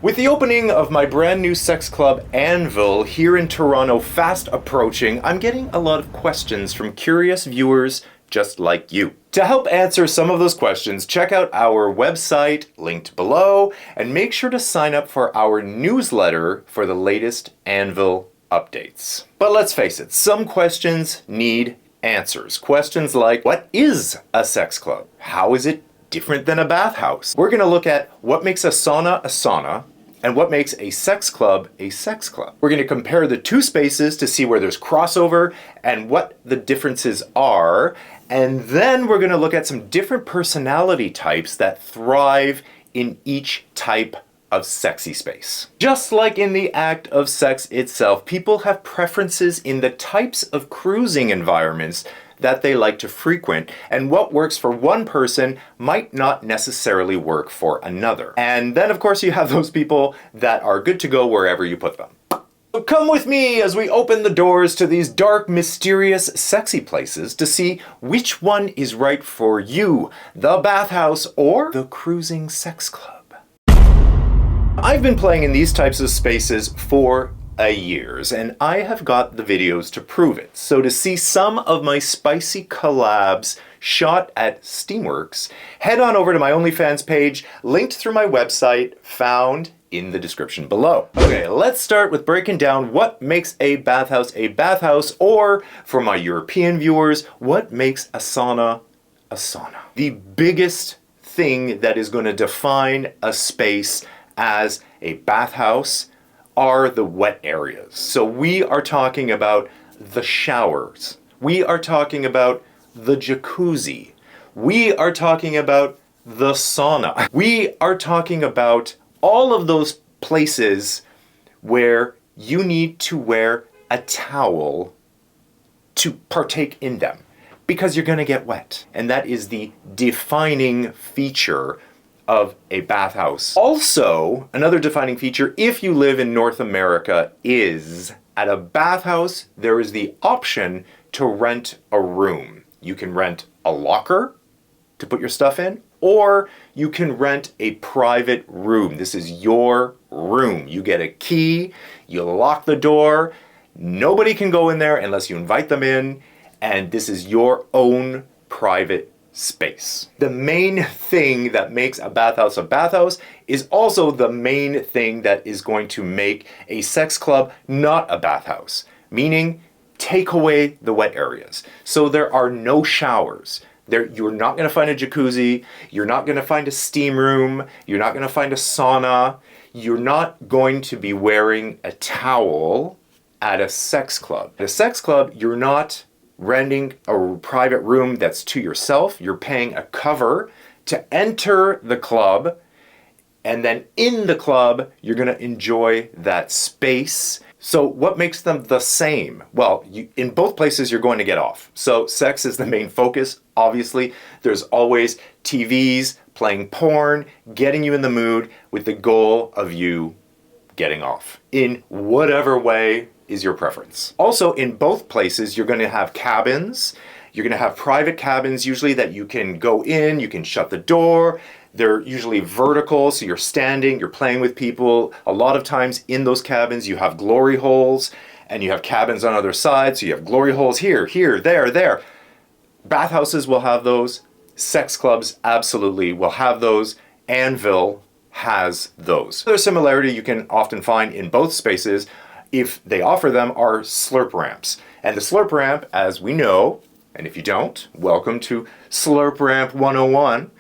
With the opening of my brand new sex club, ANVIL, here in Toronto fast approaching, I'm getting a lot of questions from curious viewers just like you. To help answer some of those questions, check out our website, linked below, and make sure to sign up for our newsletter for the latest ANVIL updates. But let's face it, some questions need answers. Questions like, what is a sex club? How is it different than a bathhouse? We're going to look at what makes a sauna, and what makes a sex club. We're going to compare the two spaces to see where there's crossover and what the differences are. And then we're going to look at some different personality types that thrive in each type of sexy space. Just like in the act of sex itself, people have preferences in the types of cruising environments that they like to frequent, and what works for one person might not necessarily work for another. And then of course you have those people that are good to go wherever you put them. So come with me as we open the doors to these dark, mysterious, sexy places to see which one is right for you, the bathhouse or the cruising sex club. I've been playing in these types of spaces for years, and I have got the videos to prove it. So to see some of my spicy collabs shot at Steamworks, head on over to my OnlyFans page, linked through my website, found in the description below. Okay, let's start with breaking down what makes a bathhouse, or for my European viewers, what makes a sauna a sauna. The biggest thing that is going to define a space as a bathhouse are the wet areas. So we are talking about the showers. We are talking about the jacuzzi. We are talking about the sauna. We are talking about all of those places where you need to wear a towel to partake in them because you're going to get wet. And that is the defining feature of a bathhouse. Also, another defining feature, if you live in North America, is at a bathhouse, there is the option to rent a room. You can rent a locker to put your stuff in, or you can rent a private room. This is your room. You get a key, you lock the door, nobody can go in there unless you invite them in, and this is your own private space. The main thing that makes a bathhouse is also the main thing that is going to make a sex club not a bathhouse, meaning take away the wet areas. So there are no showers. You're not going to find a jacuzzi, you're not going to find a steam room, you're not going to find a sauna, you're not going to be wearing a towel at a sex club. At a sex club, you're not renting a private room that's to yourself. You're paying a cover to enter the club, and then in the club you're going to enjoy that space. So what makes them the same? Well, in both places you're going to get off. So sex is the main focus, obviously. There's always TVs, playing porn, getting you in the mood with the goal of you getting off in whatever way is your preference. Also, in both places, you're going to have cabins. You're going to have private cabins, usually, that you can go in, you can shut the door. They're usually vertical, so you're standing, you're playing with people. A lot of times in those cabins, you have glory holes, and you have cabins on other sides, so you have glory holes here, there. Bathhouses will have those. Sex clubs absolutely will have those. ANVIL has those. Another similarity you can often find in both spaces, if they offer them, are slurp ramps. And the slurp ramp, as we know, and if you don't, welcome to Slurp Ramp 101.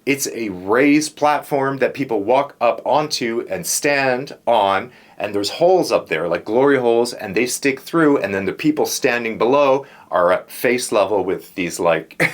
It's a raised platform that people walk up onto and stand on, and there's holes up there, like glory holes, and they stick through, and then the people standing below are at face level with these like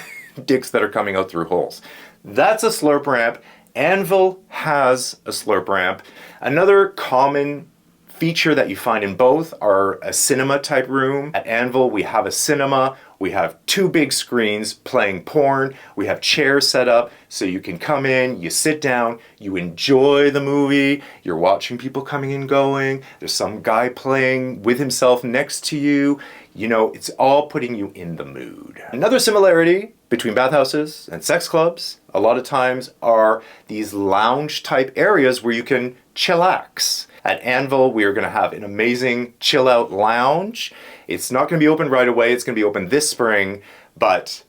dicks that are coming out through holes. That's a slurp ramp. ANVIL has a slurp ramp. Another common feature that you find in both are a cinema type room. At ANVIL we have a cinema, we have two big screens playing porn, we have chairs set up so you can come in, you sit down, you enjoy the movie, you're watching people coming and going, there's some guy playing with himself next to you, it's all putting you in the mood. Another similarity between bathhouses and sex clubs a lot of times are these lounge type areas where you can chillax. At Anvil, we are going to have an amazing chill out lounge. It's not going to be open right away. It's going to be open this spring, but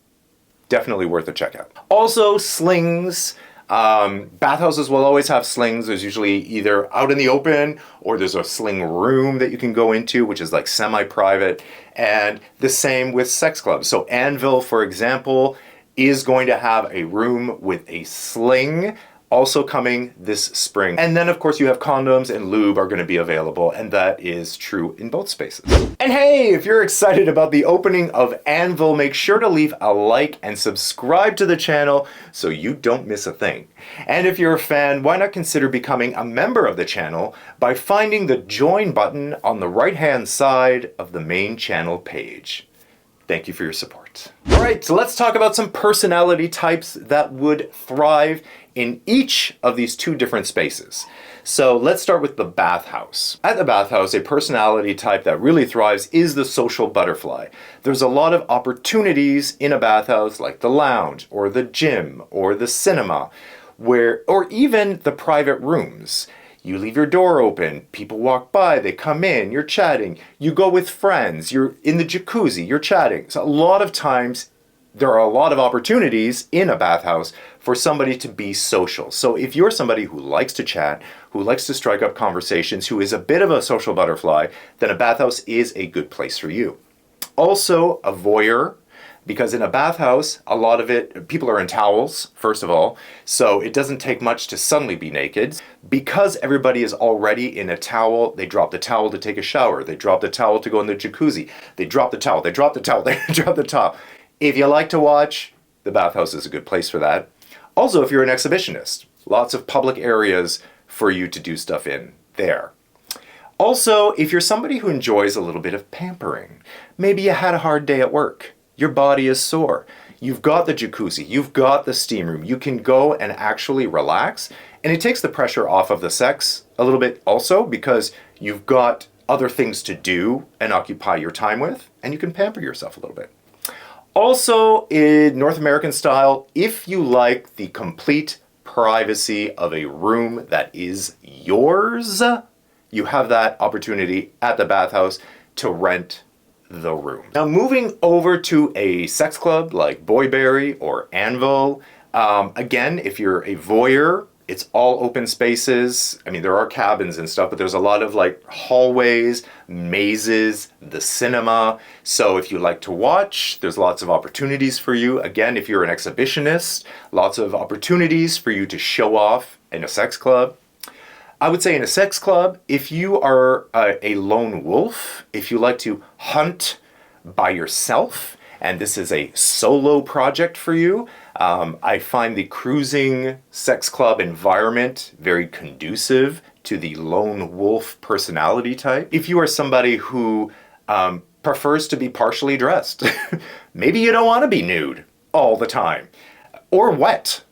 definitely worth a check out. Also, slings. Bathhouses will always have slings. There's usually either out in the open or there's a sling room that you can go into, which is like semi-private. And the same with sex clubs. So Anvil, for example, is going to have a room with a sling, also coming this spring. And then of course you have condoms and lube are going to be available, and that is true in both spaces. And hey, if you're excited about the opening of Anvil, make sure to leave a like and subscribe to the channel so you don't miss a thing. And if you're a fan, why not consider becoming a member of the channel by finding the join button on the right hand side of the main channel page. Thank you for your support. All right, so let's talk about some personality types that would thrive in each of these two different spaces. So let's start with the bathhouse. At the bathhouse, a personality type that really thrives is the social butterfly. There's a lot of opportunities in a bathhouse, like the lounge or the gym or the cinema, or even the private rooms. You leave your door open, people walk by, they come in, you're chatting, you go with friends, you're in the jacuzzi, you're chatting. So a lot of times there are a lot of opportunities in a bathhouse for somebody to be social. So if you're somebody who likes to chat, who likes to strike up conversations, who is a bit of a social butterfly, then a bathhouse is a good place for you. Also, a voyeur, because in a bathhouse, a lot of it, people are in towels, first of all, so it doesn't take much to suddenly be naked. Because everybody is already in a towel, they drop the towel to take a shower, they drop the towel to go in the jacuzzi, they drop the towel, they drop the towel, they drop the towel. If you like to watch, the bathhouse is a good place for that. Also, if you're an exhibitionist, lots of public areas for you to do stuff in there. Also, if you're somebody who enjoys a little bit of pampering, maybe you had a hard day at work, your body is sore, you've got the jacuzzi, you've got the steam room, you can go and actually relax, and it takes the pressure off of the sex a little bit also, because you've got other things to do and occupy your time with, and you can pamper yourself a little bit. Also, in North American style, if you like the complete privacy of a room that is yours, you have that opportunity at the bathhouse to rent the room. Now, moving over to a sex club like Boyberry or Anvil, again, if you're a voyeur, it's all open spaces. I mean, there are cabins and stuff, but there's a lot of like hallways, mazes, the cinema. So if you like to watch, there's lots of opportunities for you. Again, if you're an exhibitionist, lots of opportunities for you to show off in a sex club. I would say in a sex club, if you are a lone wolf, if you like to hunt by yourself, and this is a solo project for you, I find the cruising sex club environment very conducive to the lone wolf personality type. If you are somebody who prefers to be partially dressed, maybe you don't want to be nude all the time, or wet.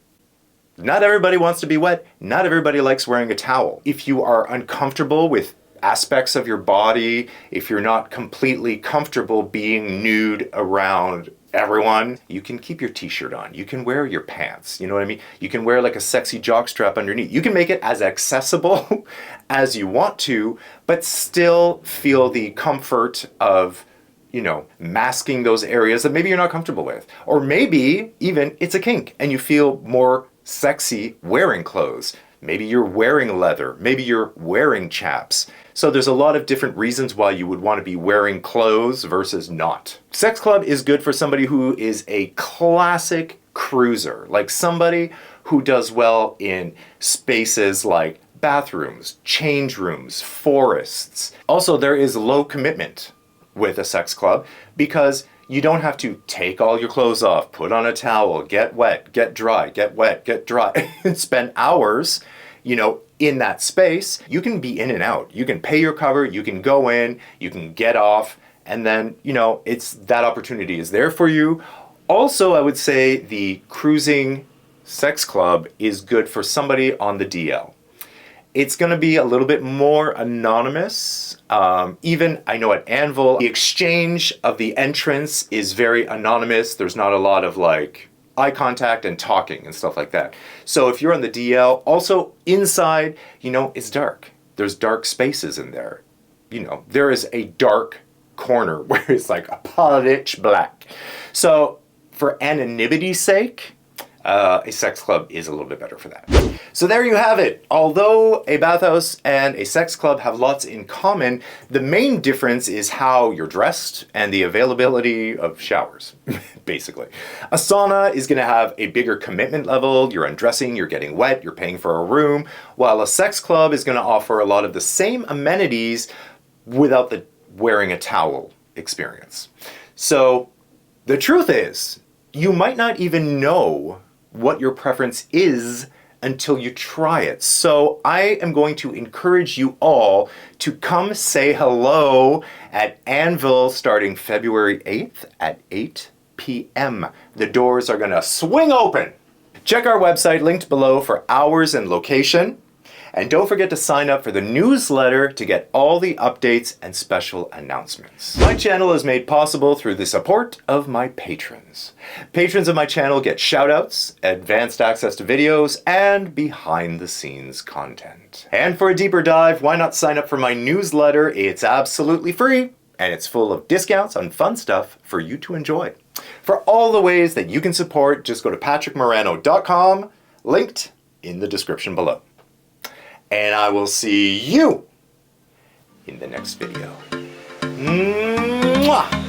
Not everybody wants to be wet. Not everybody likes wearing a towel. If you are uncomfortable with aspects of your body, if you're not completely comfortable being nude around everyone, you can keep your t-shirt on. You can wear your pants, you know what I mean? You can wear like a sexy jockstrap underneath. You can make it as accessible as you want to, but still feel the comfort of, you know, masking those areas that maybe you're not comfortable with. Or maybe even it's a kink and you feel more sexy wearing clothes. Maybe you're wearing leather, maybe you're wearing chaps. So there's a lot of different reasons why you would want to be wearing clothes versus not. Sex club is good for somebody who is a classic cruiser, like somebody who does well in spaces like bathrooms, change rooms, forests. Also, there is low commitment with a sex club because you don't have to take all your clothes off, put on a towel, get wet, get dry, get wet, get dry, and spend hours, you know, in that space. You can be in and out. You can pay your cover, you can go in, you can get off, and then, you know, it's that opportunity is there for you. Also, I would say the cruising sex club is good for somebody on the DL. It's going to be a little bit more anonymous. Even, I know at Anvil, the exchange of the entrance is very anonymous. There's not a lot of like eye contact and talking and stuff like that. So if you're on the DL, also inside, you know, it's dark. There's dark spaces in there. You know, there is a dark corner where it's like a pitch black. So for anonymity's sake, a sex club is a little bit better for that. So there you have it. Although a bathhouse and a sex club have lots in common, the main difference is how you're dressed and the availability of showers, basically. A sauna is going to have a bigger commitment level. You're undressing, you're getting wet, you're paying for a room, while a sex club is going to offer a lot of the same amenities without the wearing a towel experience. So the truth is, you might not even know what your preference is until you try it. So I am going to encourage you all to come say hello at Anvil starting February 8th at 8 p.m. The doors are gonna swing open. Check our website linked below for hours and location. And don't forget to sign up for the newsletter to get all the updates and special announcements. My channel is made possible through the support of my patrons. Patrons of my channel get shoutouts, advanced access to videos, and behind-the-scenes content. And for a deeper dive, why not sign up for my newsletter? It's absolutely free, and it's full of discounts on fun stuff for you to enjoy. For all the ways that you can support, just go to patrickmarano.com, linked in the description below. And I will see you in the next video. Mwah!